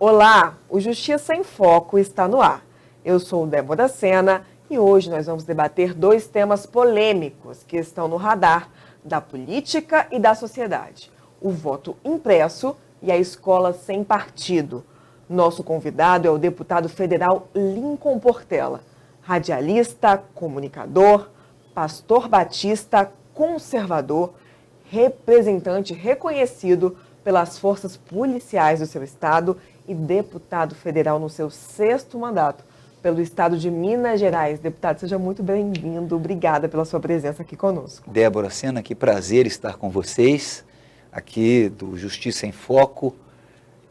Olá, o Justiça em Foco está no ar. Eu sou Débora Sena e hoje nós vamos debater dois temas polêmicos que estão no radar da política e da sociedade: o voto impresso e a escola sem partido. Nosso convidado é o deputado federal Lincoln Portela, radialista, comunicador, pastor batista, conservador, representante reconhecido pelas forças policiais do seu estado e deputado federal no seu 6º mandato pelo estado de Minas Gerais. Deputado, seja muito bem-vindo. Obrigada pela sua presença aqui conosco. Débora Sena, que prazer estar com vocês, aqui do Justiça em Foco,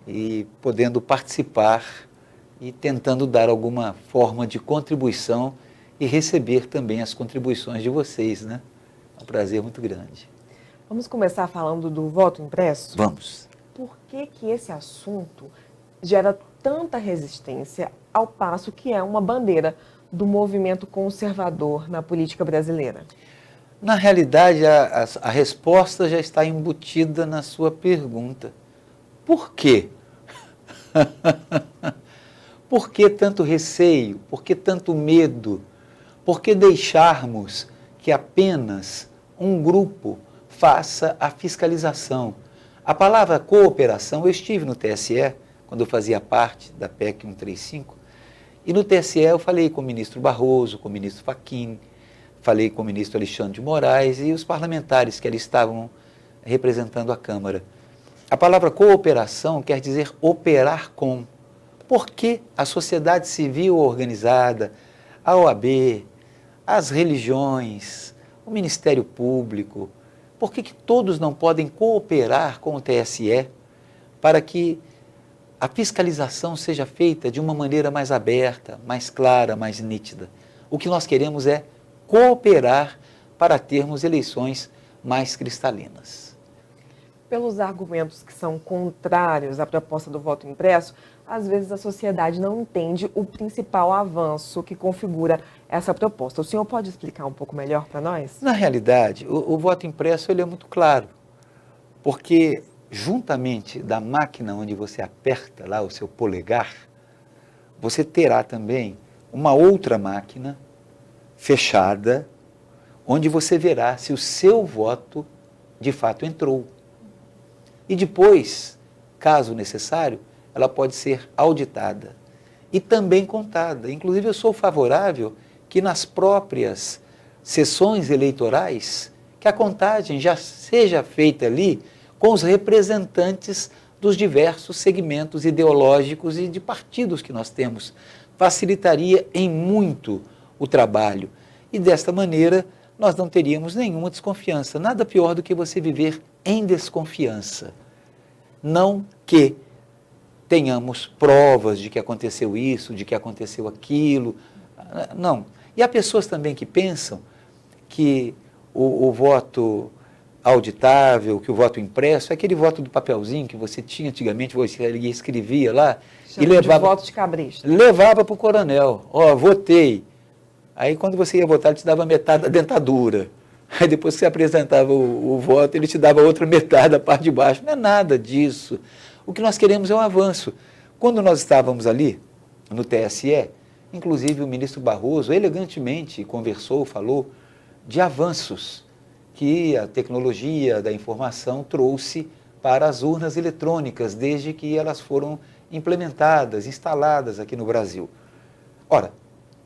e podendo participar e tentando dar alguma forma de contribuição e receber também as contribuições de vocês, né? É um prazer muito grande. Vamos começar falando do voto impresso? Vamos. Por que esse assunto gera tanta resistência, ao passo que é uma bandeira do movimento conservador na política brasileira? Na realidade, a resposta já está embutida na sua pergunta. Por quê? Por que tanto receio? Por que tanto medo? Por que deixarmos que apenas um grupo faça a fiscalização? A palavra cooperação, eu estive no TSE, quando eu fazia parte da PEC 135, e no TSE eu falei com o ministro Barroso, com o ministro Fachin, falei com o ministro Alexandre de Moraes e os parlamentares que ali estavam representando a Câmara. A palavra cooperação quer dizer operar com. Por que a sociedade civil organizada, a OAB, as religiões, o Ministério Público, por que todos não podem cooperar com o TSE para que a fiscalização seja feita de uma maneira mais aberta, mais clara, mais nítida? O que nós queremos é cooperar para termos eleições mais cristalinas. Pelos argumentos que são contrários à proposta do voto impresso, às vezes a sociedade não entende o principal avanço que configura essa proposta. O senhor pode explicar um pouco melhor para nós? Na realidade, o voto impresso ele é muito claro, porque juntamente da máquina onde você aperta lá o seu polegar, você terá também uma outra máquina fechada, onde você verá se o seu voto de fato entrou. E depois, caso necessário, ela pode ser auditada e também contada. Inclusive, eu sou favorável que nas próprias sessões eleitorais, que a contagem já seja feita ali com os representantes dos diversos segmentos ideológicos e de partidos que nós temos. Facilitaria em muito o trabalho. E desta maneira, nós não teríamos nenhuma desconfiança. Nada pior do que você viver em desconfiança. Não que tenhamos provas de que aconteceu isso, de que aconteceu aquilo. Não. E há pessoas também que pensam que o voto auditável, que o voto impresso, é aquele voto do papelzinho que você tinha antigamente, você escrevia lá. Chama e levava, de voto de cabresto. Levava para o coronel. Votei. Aí, quando você ia votar, ele te dava metade da dentadura. Aí, depois que você apresentava o voto, ele te dava outra metade da parte de baixo. Não é nada disso. O que nós queremos é um avanço. Quando nós estávamos ali, no TSE, inclusive o ministro Barroso elegantemente conversou, falou de avanços que a tecnologia da informação trouxe para as urnas eletrônicas, desde que elas foram implementadas, instaladas aqui no Brasil. Ora,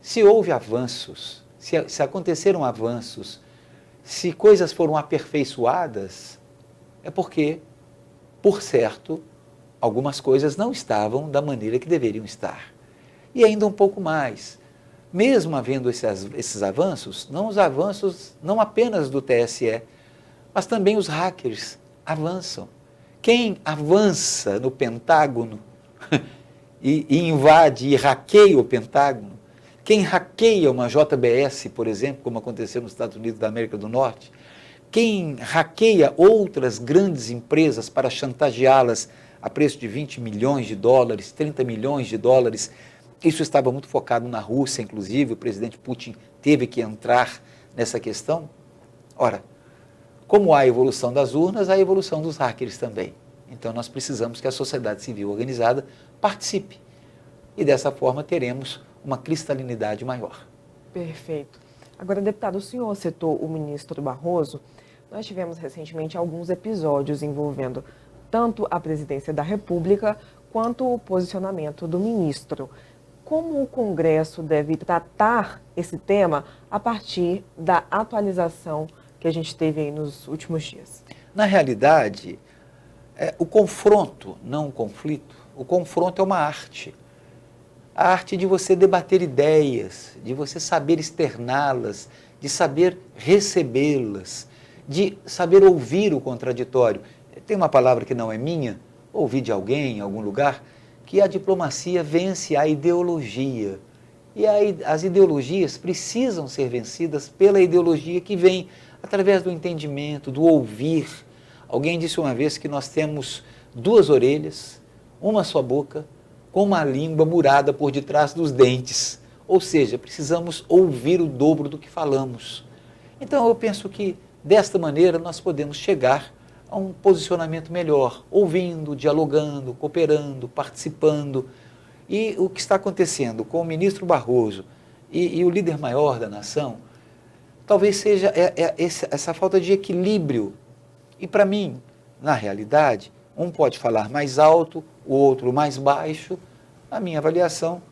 se houve avanços, se aconteceram avanços, se coisas foram aperfeiçoadas, é porque, por certo, algumas coisas não estavam da maneira que deveriam estar. E ainda um pouco mais, mesmo havendo esses avanços, não os avanços não apenas do TSE, mas também os hackers avançam. Quem avança no Pentágono e invade e hackeia o Pentágono, quem hackeia uma JBS, por exemplo, como aconteceu nos Estados Unidos da América do Norte, quem hackeia outras grandes empresas para chantageá-las a preço de 20 milhões de dólares, 30 milhões de dólares, isso estava muito focado na Rússia, inclusive, o presidente Putin teve que entrar nessa questão. Ora, como há a evolução das urnas, há a evolução dos hackers também. Então nós precisamos que a sociedade civil organizada participe. E dessa forma teremos uma cristalinidade maior. Perfeito. Agora, deputado, o senhor citou o ministro Barroso. Nós tivemos recentemente alguns episódios envolvendo tanto a presidência da República quanto o posicionamento do ministro. Como o Congresso deve tratar esse tema a partir da atualização que a gente teve aí nos últimos dias? Na realidade, o confronto, não o conflito, o confronto é uma arte. A arte de você debater ideias, de você saber externá-las, de saber recebê-las, de saber ouvir o contraditório. Tem uma palavra que não é minha, ouvi de alguém em algum lugar, que a diplomacia vence a ideologia. E as ideologias precisam ser vencidas pela ideologia que vem através do entendimento, do ouvir. Alguém disse uma vez que nós temos 2 orelhas, uma só boca, com uma língua murada por detrás dos dentes. Ou seja, precisamos ouvir o dobro do que falamos. Então eu penso que desta maneira nós podemos chegar a um posicionamento melhor, ouvindo, dialogando, cooperando, participando. E o que está acontecendo com o ministro Barroso e o líder maior da nação, talvez seja essa falta de equilíbrio. E para mim, na realidade, um pode falar mais alto, o outro mais baixo. Na minha avaliação,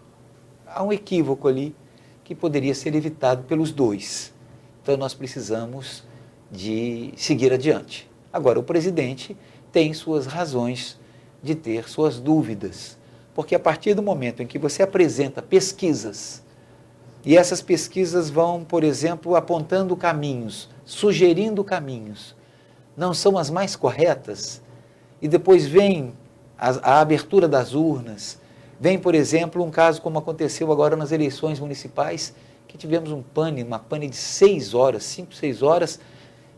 há um equívoco ali que poderia ser evitado pelos dois. Então nós precisamos de seguir adiante. Agora, o presidente tem suas razões de ter suas dúvidas, porque a partir do momento em que você apresenta pesquisas, e essas pesquisas vão, por exemplo, apontando caminhos, sugerindo caminhos, não são as mais corretas, e depois vem a abertura das urnas, vem, por exemplo, um caso como aconteceu agora nas eleições municipais, que tivemos uma pane de 6 horas, 5, 6 horas,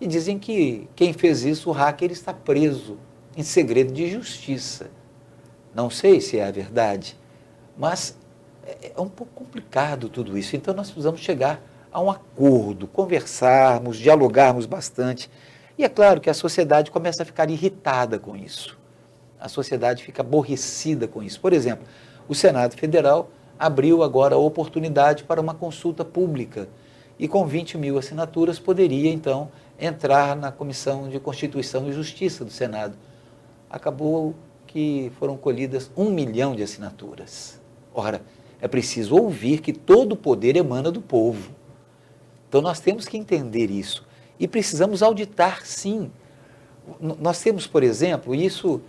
e dizem que quem fez isso, o hacker, está preso em segredo de justiça. Não sei se é a verdade, mas é um pouco complicado tudo isso. Então nós precisamos chegar a um acordo, conversarmos, dialogarmos bastante. E é claro que a sociedade começa a ficar irritada com isso. A sociedade fica aborrecida com isso. Por exemplo, o Senado Federal abriu agora a oportunidade para uma consulta pública e com 20 mil assinaturas poderia, então, entrar na Comissão de Constituição e Justiça do Senado. Acabou que foram colhidas 1 milhão de assinaturas. Ora, é preciso ouvir que todo o poder emana do povo. Então nós temos que entender isso e precisamos auditar, sim. Nós temos, por exemplo, isso,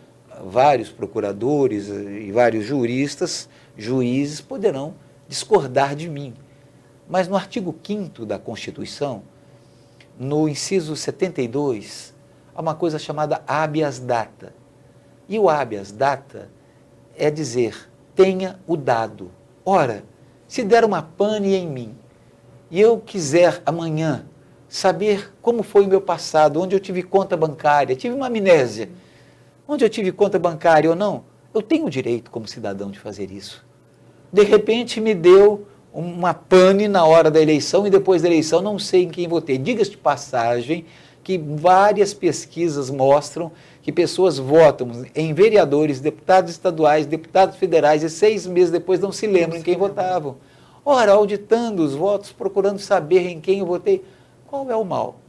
vários procuradores e vários juristas, juízes poderão discordar de mim. Mas no artigo 5º da Constituição, no inciso 72, há uma coisa chamada habeas data. E o habeas data é dizer, tenha o dado. Ora, se der uma pane em mim, e eu quiser amanhã saber como foi o meu passado, onde eu tive conta bancária, tive uma amnésia, onde eu tive conta bancária ou não, eu tenho o direito como cidadão de fazer isso. De repente me deu uma pane na hora da eleição e depois da eleição não sei em quem votei. Diga-se de passagem que várias pesquisas mostram que pessoas votam em vereadores, deputados estaduais, deputados federais e 6 meses depois não se lembram em quem votavam. Ora, auditando os votos, procurando saber em quem eu votei, qual é o mal?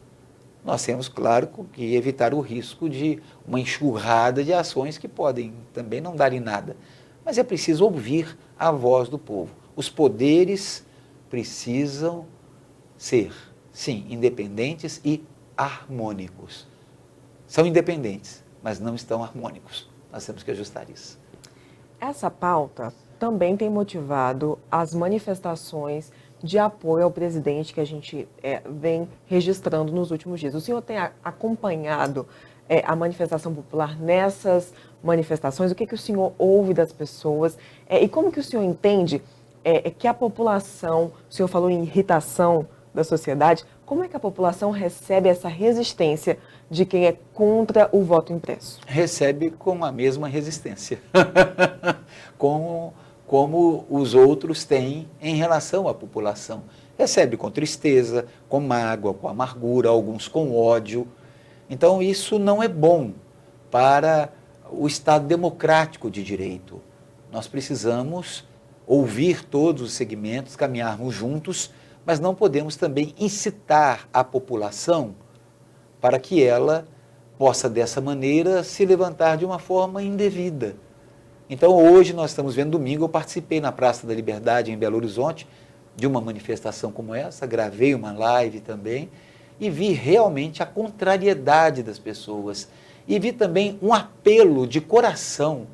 Nós temos, claro, que evitar o risco de uma enxurrada de ações que podem também não dar em nada. Mas é preciso ouvir a voz do povo. Os poderes precisam ser, sim, independentes e harmônicos. São independentes, mas não estão harmônicos. Nós temos que ajustar isso. Essa pauta também tem motivado as manifestações de apoio ao presidente que a gente vem registrando nos últimos dias. O senhor tem acompanhado a manifestação popular nessas manifestações? O que o senhor ouve das pessoas? E como que o senhor entende que a população, o senhor falou em irritação da sociedade, como é que a população recebe essa resistência de quem é contra o voto impresso? Recebe com a mesma resistência, como os outros têm em relação à população. Recebe com tristeza, com mágoa, com amargura, alguns com ódio. Então isso não é bom para o Estado democrático de direito. Nós precisamos ouvir todos os segmentos, caminharmos juntos, mas não podemos também incitar a população para que ela possa, dessa maneira, se levantar de uma forma indevida. Então, hoje, nós estamos vendo, domingo, eu participei na Praça da Liberdade, em Belo Horizonte, de uma manifestação como essa, gravei uma live também, e vi realmente a contrariedade das pessoas, e vi também um apelo de coração,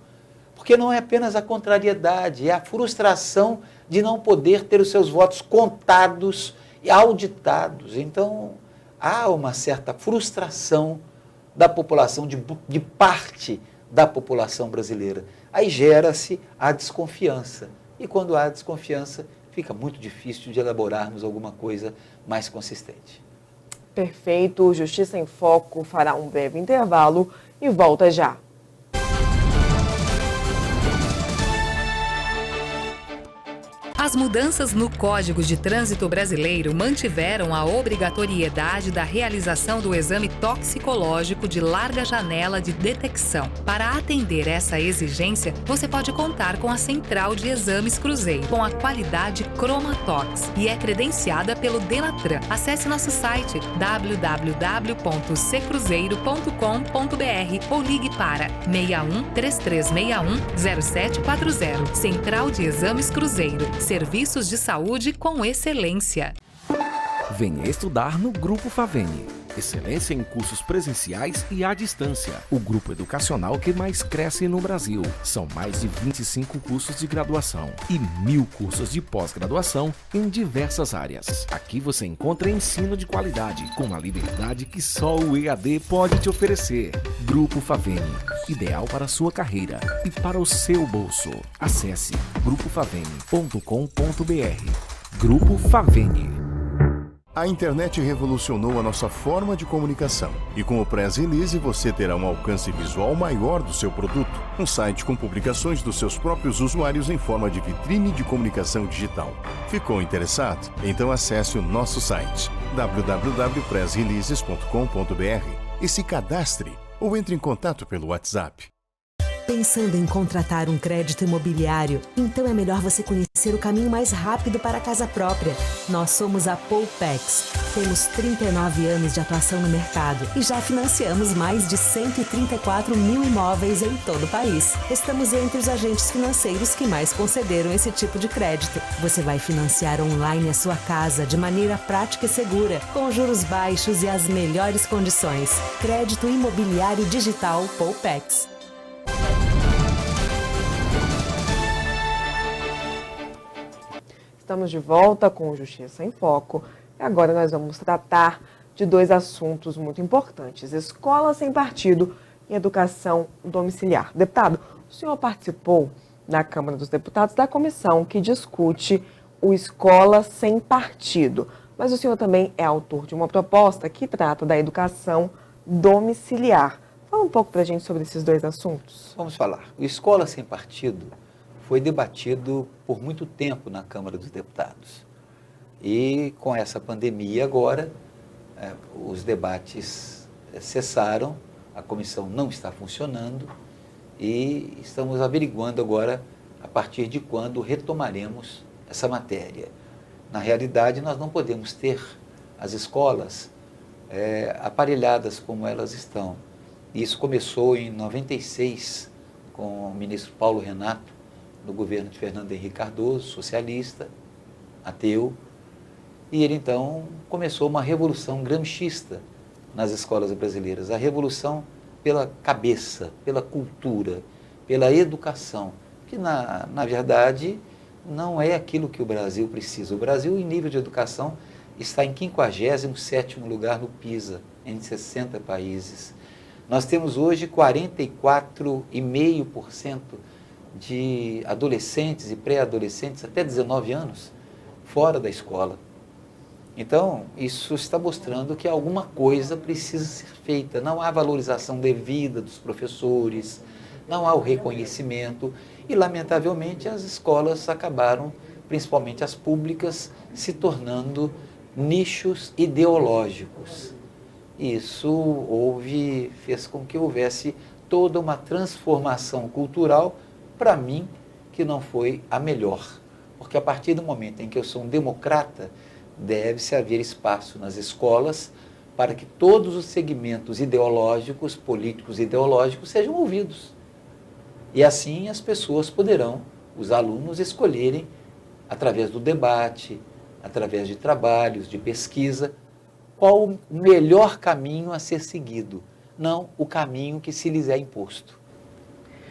porque não é apenas a contrariedade, é a frustração de não poder ter os seus votos contados e auditados. Então, há uma certa frustração da população, de parte da população brasileira. Aí gera-se a desconfiança. E quando há desconfiança, fica muito difícil de elaborarmos alguma coisa mais consistente. Perfeito. Justiça em Foco fará um breve intervalo e volta já. As mudanças no Código de Trânsito Brasileiro mantiveram a obrigatoriedade da realização do exame toxicológico de larga janela de detecção. Para atender essa exigência, você pode contar com a Central de Exames Cruzeiro, com a qualidade Chromatox e é credenciada pelo Denatran. Acesse nosso site www.ccruzeiro.com.br ou ligue para 61 3361 0740. Central de Exames Cruzeiro. Serviços de saúde com excelência. Venha estudar no Grupo Faveni. Excelência em cursos presenciais e à distância. O grupo educacional que mais cresce no Brasil. São mais de 25 cursos de graduação e 1000 cursos de pós-graduação em diversas áreas. Aqui você encontra ensino de qualidade, com a liberdade que só o EAD pode te oferecer. Grupo Faveni. Ideal para a sua carreira e para o seu bolso. Acesse grupofaveni.com.br. Grupo Faveni. A internet revolucionou a nossa forma de comunicação e com o Press Release você terá um alcance visual maior do seu produto. Um site com publicações dos seus próprios usuários em forma de vitrine de comunicação digital. Ficou interessado? Então acesse o nosso site www.pressreleases.com.br e se cadastre ou entre em contato pelo WhatsApp. Pensando em contratar um crédito imobiliário? Então é melhor você conhecer o caminho mais rápido para a casa própria. Nós somos a Poupex. Temos 39 anos de atuação no mercado e já financiamos mais de 134 mil imóveis em todo o país. Estamos entre os agentes financeiros que mais concederam esse tipo de crédito. Você vai financiar online a sua casa de maneira prática e segura, com juros baixos e as melhores condições. Crédito imobiliário digital Poupex. Estamos de volta com o Justiça em Foco e agora nós vamos tratar de dois assuntos muito importantes: escola sem partido e educação domiciliar. Deputado, o senhor participou na Câmara dos Deputados da comissão que discute o escola sem partido, mas o senhor também é autor de uma proposta que trata da educação domiciliar. Fala um pouco para a gente sobre esses dois assuntos. Vamos falar. O escola sem partido foi debatido por muito tempo na Câmara dos Deputados. E com essa pandemia agora, os debates cessaram, a comissão não está funcionando e estamos averiguando agora a partir de quando retomaremos essa matéria. Na realidade, nós não podemos ter as escolas aparelhadas como elas estão. Isso começou em 96 com o ministro Paulo Renato, no governo de Fernando Henrique Cardoso, socialista, ateu, e ele então começou uma revolução gramscista nas escolas brasileiras, a revolução pela cabeça, pela cultura, pela educação, que na verdade não é aquilo que o Brasil precisa. O Brasil, em nível de educação, está em 57º lugar no PISA, em 60 países. Nós temos hoje 44,5% de adolescentes e pré-adolescentes até 19 anos fora da escola. Então, isso está mostrando que alguma coisa precisa ser feita. Não há valorização devida dos professores, não há o reconhecimento e, lamentavelmente, as escolas acabaram, principalmente as públicas, se tornando nichos ideológicos. Isso fez com que houvesse toda uma transformação cultural, para mim, que não foi a melhor. Porque a partir do momento em que eu sou um democrata, deve-se haver espaço nas escolas para que todos os segmentos ideológicos, políticos e ideológicos sejam ouvidos. E assim as pessoas poderão, os alunos, escolherem, através do debate, através de trabalhos, de pesquisa, qual o melhor caminho a ser seguido, não o caminho que se lhes é imposto.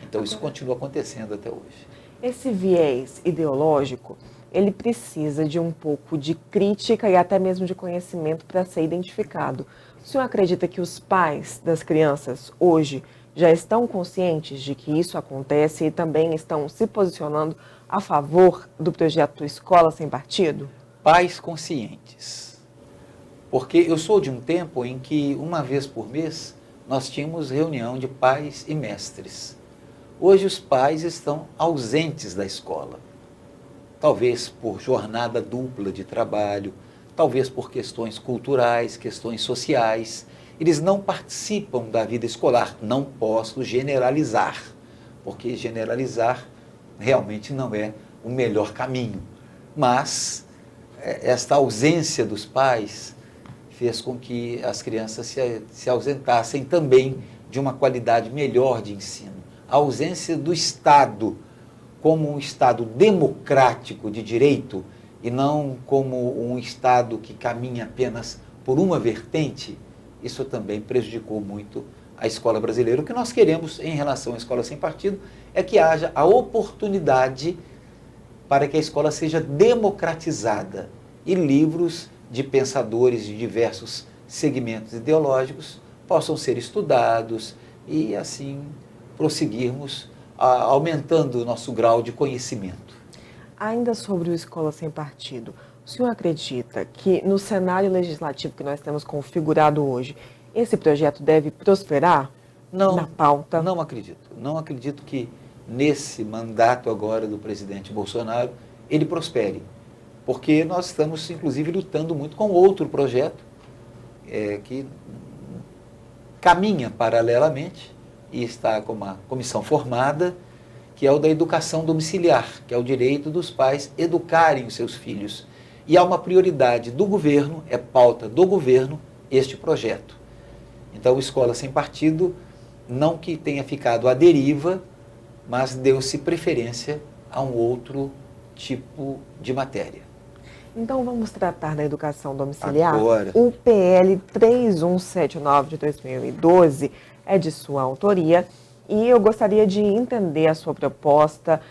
Então isso continua acontecendo até hoje. Esse viés ideológico, ele precisa de um pouco de crítica e até mesmo de conhecimento para ser identificado. O senhor acredita que os pais das crianças hoje já estão conscientes de que isso acontece e também estão se posicionando a favor do projeto Escola Sem Partido? Pais conscientes. Porque eu sou de um tempo em que, uma vez por mês, nós tínhamos reunião de pais e mestres. Hoje os pais estão ausentes da escola. Talvez por jornada dupla de trabalho, talvez por questões culturais, questões sociais. Eles não participam da vida escolar. Não posso generalizar, porque generalizar realmente não é o melhor caminho. Mas esta ausência dos pais fez com que as crianças se ausentassem também de uma qualidade melhor de ensino. A ausência do Estado como um Estado democrático de direito e não como um Estado que caminha apenas por uma vertente, isso também prejudicou muito a escola brasileira. O que nós queremos em relação à escola sem partido é que haja a oportunidade para que a escola seja democratizada e livros de pensadores de diversos segmentos ideológicos possam ser estudados e assim prosseguirmos aumentando o nosso grau de conhecimento. Ainda sobre o Escola Sem Partido, o senhor acredita que no cenário legislativo que nós temos configurado hoje, esse projeto deve prosperar na pauta? Não acredito. Não acredito que nesse mandato agora do presidente Bolsonaro ele prospere. Porque nós estamos, inclusive, lutando muito com outro projeto que caminha paralelamente e está com uma comissão formada, que é o da educação domiciliar, que é o direito dos pais educarem os seus filhos. E há uma prioridade do governo, é pauta do governo, este projeto. Então, o Escola Sem Partido, não que tenha ficado à deriva, mas deu-se preferência a um outro tipo de matéria. Então, vamos tratar da educação domiciliar? Agora. O PL 3179 de 2012 é de sua autoria e eu gostaria de entender a sua proposta.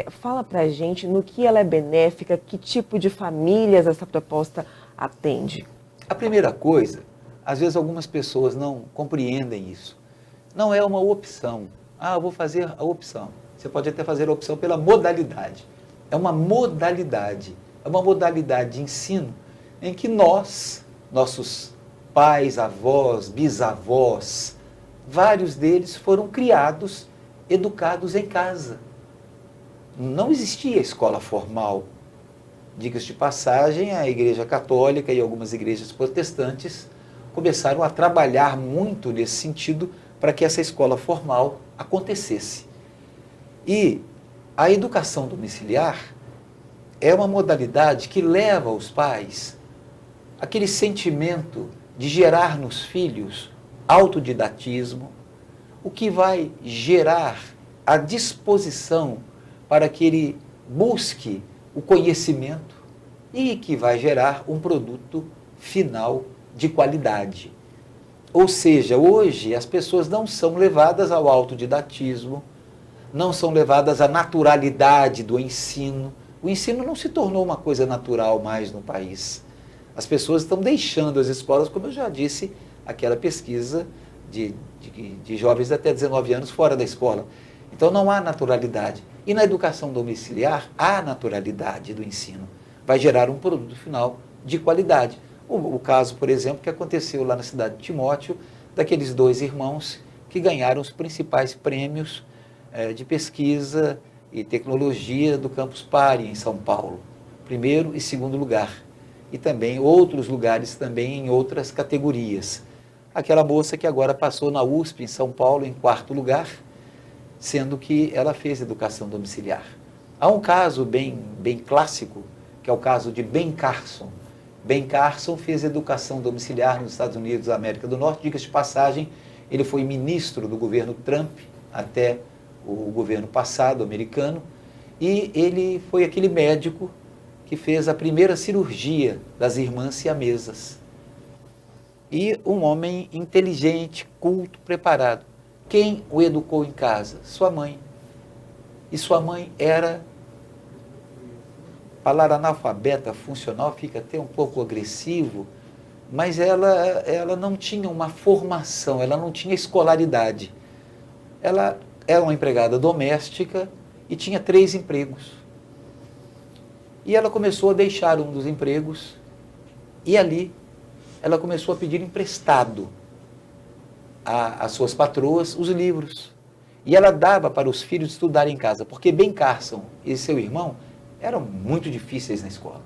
Fala para a gente no que ela é benéfica, que tipo de famílias essa proposta atende. A primeira coisa, às vezes algumas pessoas não compreendem isso. Não é uma opção. Eu vou fazer a opção. Você pode até fazer a opção pela modalidade. É uma modalidade. É uma modalidade de ensino em que nossos pais, avós, bisavós, vários deles foram criados, educados em casa. Não existia escola formal. Diga-se de passagem, a Igreja Católica e algumas igrejas protestantes começaram a trabalhar muito nesse sentido para que essa escola formal acontecesse. E a educação domiciliar é uma modalidade que leva os pais aquele sentimento de gerar nos filhos autodidatismo, o que vai gerar a disposição para que ele busque o conhecimento e que vai gerar um produto final de qualidade. Ou seja, hoje as pessoas não são levadas ao autodidatismo, não são levadas à naturalidade do ensino. O ensino não se tornou uma coisa natural mais no país. As pessoas estão deixando as escolas, como eu já disse, aquela pesquisa de jovens até 19 anos fora da escola. Então não há naturalidade. E na educação domiciliar, há naturalidade do ensino. Vai gerar um produto final de qualidade. O caso, por exemplo, que aconteceu lá na cidade de Timóteo, daqueles 2 irmãos que ganharam os principais prêmios de pesquisa e tecnologia do Campus Party, em São Paulo. 1º e 2º lugar. E também outros lugares também em outras categorias. aquela moça que agora passou na USP, em São Paulo, em 4º lugar, sendo que ela fez educação domiciliar. Há um caso bem clássico, que é o caso de Ben Carson. Ben Carson fez educação domiciliar nos Estados Unidos da América do Norte. Diga-se de passagem, ele foi ministro do governo Trump até o governo passado americano, e ele foi aquele médico que fez a primeira cirurgia das irmãs siamesas. E um homem inteligente, culto, preparado. Quem o educou em casa? Sua mãe. E sua mãe era, falar analfabeta funcional fica até um pouco agressivo, mas ela não tinha uma formação, ela não tinha escolaridade. Ela era uma empregada doméstica e tinha 3 empregos. E ela começou a deixar um dos empregos e ali ela começou a pedir emprestado às suas patroas os livros. E ela dava para os filhos estudarem em casa, porque Ben Carson e seu irmão eram muito difíceis na escola.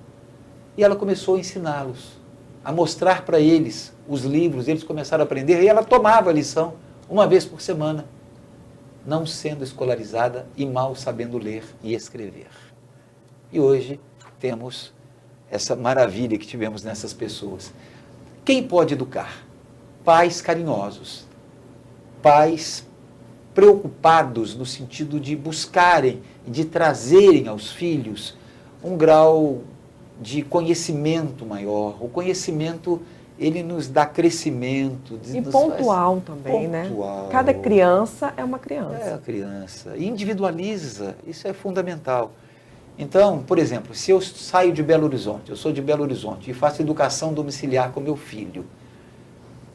E ela começou a ensiná-los, a mostrar para eles os livros, eles começaram a aprender, e ela tomava a lição uma vez por semana, não sendo escolarizada e mal sabendo ler e escrever. E hoje temos essa maravilha que tivemos nessas pessoas. Quem pode educar? Pais carinhosos, pais preocupados no sentido de buscarem e de trazerem aos filhos um grau de conhecimento maior. O conhecimento, ele nos dá crescimento. E pontual também, pontual, né? Cada criança é uma criança. É a criança. E individualiza, isso é fundamental. Então, por exemplo, se eu saio de Belo Horizonte, eu sou de Belo Horizonte e faço educação domiciliar com meu filho.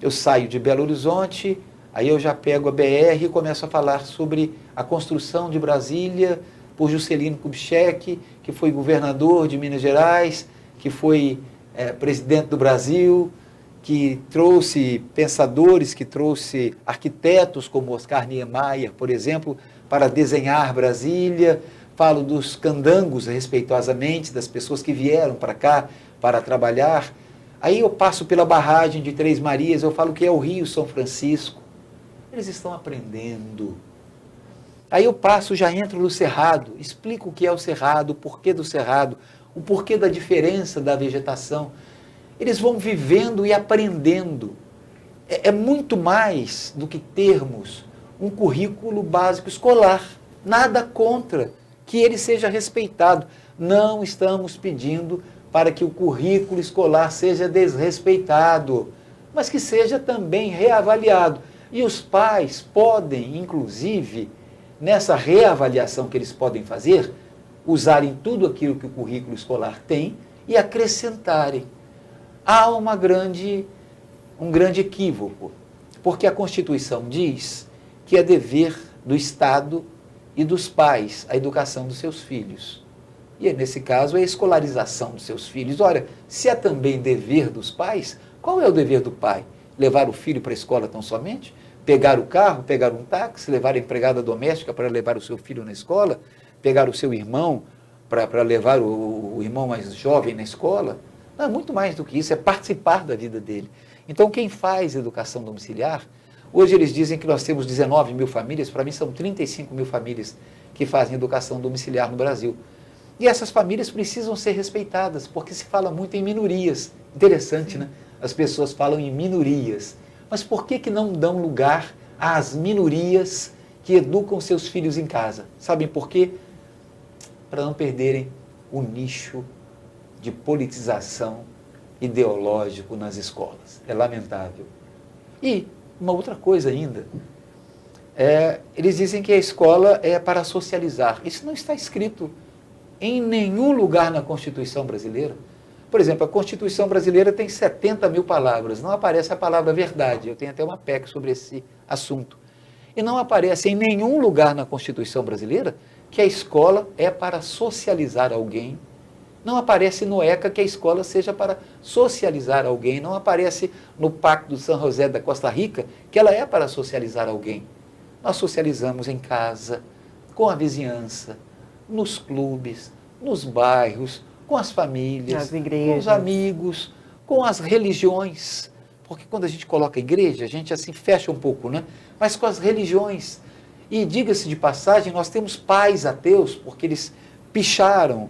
Eu saio de Belo Horizonte, aí eu já pego a BR e começo a falar sobre a construção de Brasília por Juscelino Kubitschek, que foi governador de Minas Gerais, que foi presidente do Brasil, que trouxe pensadores, que trouxe arquitetos como Oscar Niemeyer, por exemplo, para desenhar Brasília. Falo dos candangos, respeitosamente, das pessoas que vieram para cá para trabalhar. Aí eu passo pela barragem de Três Marias, eu falo que é o Rio São Francisco. Eles estão aprendendo. Aí eu passo, já entro no Cerrado, explico o que é o Cerrado, o porquê do Cerrado, o porquê da diferença da vegetação. Eles vão vivendo e aprendendo. É muito mais do que termos um currículo básico escolar. Nada contra que ele seja respeitado. Não estamos pedindo para que o currículo escolar seja desrespeitado, mas que seja também reavaliado. E os pais podem, inclusive, nessa reavaliação que eles podem fazer, usarem tudo aquilo que o currículo escolar tem e acrescentarem. Há um grande equívoco, porque a Constituição diz que é dever do Estado e dos pais a educação dos seus filhos. E nesse caso, a escolarização dos seus filhos. Ora, se é também dever dos pais, qual é o dever do pai? Levar o filho para a escola tão somente? Pegar o carro, pegar um táxi, levar a empregada doméstica para levar o seu filho na escola? Pegar o seu irmão para levar o irmão mais jovem na escola? Não, é muito mais do que isso, é participar da vida dele. Então, quem faz educação domiciliar, hoje eles dizem que nós temos 19 mil famílias, para mim são 35 mil famílias que fazem educação domiciliar no Brasil. E essas famílias precisam ser respeitadas, porque se fala muito em minorias. Interessante, né? As pessoas falam em minorias. Mas por que não dão lugar às minorias que educam seus filhos em casa? Sabem por quê? Para não perderem o nicho de politização ideológico nas escolas. É lamentável. E uma outra coisa ainda, eles dizem que a escola é para socializar. Isso não está escrito em nenhum lugar na Constituição brasileira. Por exemplo, a Constituição brasileira tem 70 mil palavras, não aparece a palavra verdade. Eu tenho até uma PEC sobre esse assunto. E não aparece em nenhum lugar na Constituição brasileira que a escola é para socializar alguém. Não aparece no ECA que a escola seja para socializar alguém. Não aparece no Pacto de São José da Costa Rica que ela é para socializar alguém. Nós socializamos em casa, com a vizinhança, nos clubes, nos bairros, com as famílias, com os amigos, com as religiões. Porque quando a gente coloca a igreja, a gente assim fecha um pouco, né? Mas com as religiões. E diga-se de passagem, nós temos pais ateus, porque eles picharam,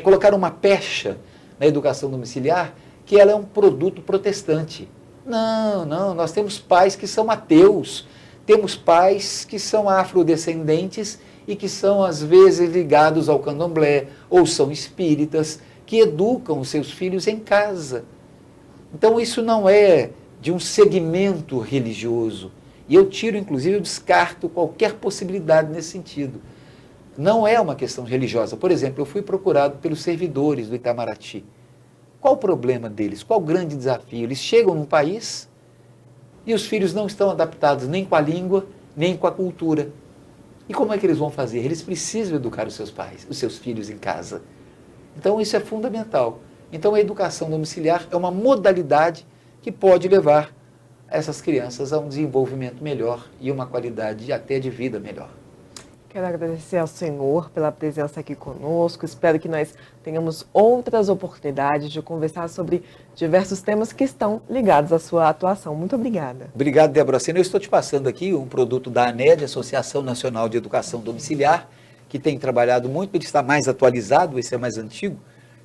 colocaram uma pecha na educação domiciliar, que ela é um produto protestante. Não, nós temos pais que são ateus, temos pais que são afrodescendentes e que são, às vezes, ligados ao candomblé, ou são espíritas, que educam os seus filhos em casa. Então, isso não é de um segmento religioso. E eu tiro, inclusive, eu descarto qualquer possibilidade nesse sentido. Não é uma questão religiosa. Por exemplo, eu fui procurado pelos servidores do Itamaraty. Qual o problema deles? Qual o grande desafio? Eles chegam num país e os filhos não estão adaptados nem com a língua, nem com a cultura. E como é que eles vão fazer? Eles precisam educar os seus pais, os seus filhos em casa. Então, isso é fundamental. Então, a educação domiciliar é uma modalidade que pode levar essas crianças a um desenvolvimento melhor e uma qualidade até de vida melhor. Quero agradecer ao senhor pela presença aqui conosco. Espero que nós tenhamos outras oportunidades de conversar sobre diversos temas que estão ligados à sua atuação. Muito obrigada. Obrigado, Débora Sena. Eu estou te passando aqui um produto da ANED, Associação Nacional de Educação Domiciliar, que tem trabalhado muito, ele está mais atualizado, esse é mais antigo,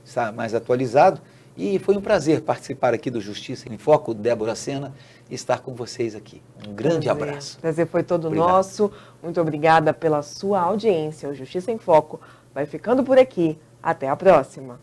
está mais atualizado. E foi um prazer participar aqui do Justiça em Foco, Débora Sena, e estar com vocês aqui. Um grande abraço. O prazer foi todo Obrigado. nosso. Muito obrigada pela sua audiência. O Justiça em Foco vai ficando por aqui. Até a próxima.